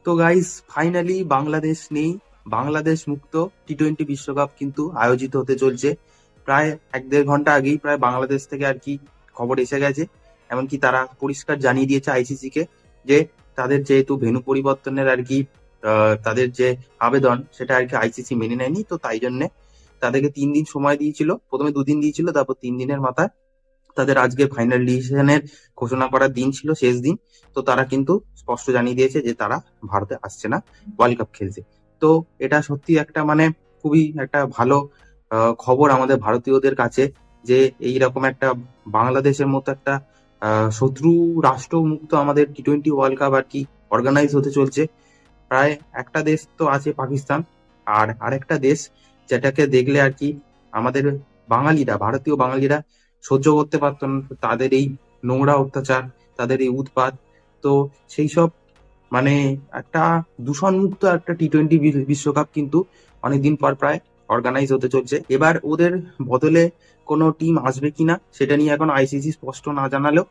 তো guys finally Bangladesh নেই, বাংলাদেশ মুক্ত। টি-20 বিশ্বকাপ কিন্তু আয়োজিত হতে চলছে। প্রায় 1-1.5 ঘন্টা আগেই প্রায় বাংলাদেশ থেকে আর কি খবর এসে গেছে। এমনকি তারা পরিষ্কার জানিয়ে দিয়েছে আইসিসি কে যে তাদের যেহেতু ভেন্যু পরিবর্তনের আর কি তাদের যে আবেদন সেটা আর কি আইসিসি মেনে নেয়নি, তো তাই জন্য তাদেরকে 3 দিন সময় দিয়েছিল। প্রথমে 2 দিন দিয়েছিল, তারপর 3 দিনের মাথায় তাদের আজকে ফাইনাল ডিসিশনের ঘোষণা করার দিন ছিল, শেষ দিন। তো তারা কিন্তু স্পষ্ট জানিয়ে দিয়েছে যে তারা ভারতে আসছে না ওয়ার্ল্ড কাপ খেলতে। তো এটা সত্যি একটা মানে খুবই একটা ভালো খবর আমাদের ভারতীয়দের কাছে, যে এইরকম একটা বাংলাদেশের মতো একটা শত্রু রাষ্ট্র মুক্ত আমাদের টি-20 ওয়ার্ল্ড কাপ আর কি অর্গানাইজ হতে চলছে। প্রায় একটা দেশ তো আছে পাকিস্তান, আর আরেকটা দেশ যেটাকে দেখলে আর কি আমাদের বাঙালিরা, ভারতীয় বাঙালিরা সহ্য করতে পারতো না, তাদের এই নোংরা অত্যাচার, তাদের এই উৎপাত। তো সেই সব মানে একটা দূষণমুক্ত একটা টি-20 বিশ্বকাপ কিন্তু অনেকদিন পর প্রায় অর্গানাইজ হতে চলছে। এবার ওদের বদলে কোনো টিম আসবে কিনা সেটা নিয়ে এখন আইসিসি স্পষ্ট না জানালেও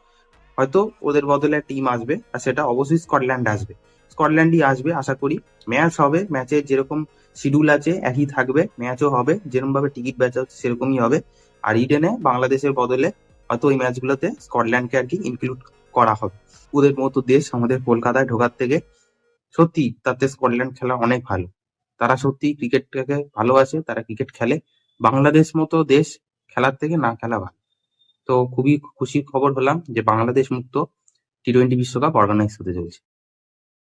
হয়তো ওদের বদলে টিম আসবে, আর সেটা অবশ্যই স্কটল্যান্ড আসবে। স্কটল্যান্ডই আসবে আশা করি। ম্যাচ হবে, ম্যাচের যেরকম শিডিউল আছে একই থাকবে, ম্যাচও হবে যেরকম ভাবে টিকিট বেচা হচ্ছে সেরকমই হবে। আর ইডেনে বাংলাদেশের বদলে হয়তো ওই ম্যাচগুলোতে স্কটল্যান্ডকে আর কি ইনক্লুড করা হবে। ওদের মতো দেশ আমাদের কলকাতায় ঢোকার থেকে সত্যি তাতে স্কটল্যান্ড খেলা অনেক ভালো। তারা সত্যি ক্রিকেটটাকে ভালোবাসে, তারা ক্রিকেট খেলে। বাংলাদেশ মতো দেশ খেলার থেকে না খেলা ভালো। তো খুবই খুশির খবর হলাম যে বাংলাদেশ মুক্ত টি-20 বিশ্বকাপ অর্গানাইজ হতে চলছে।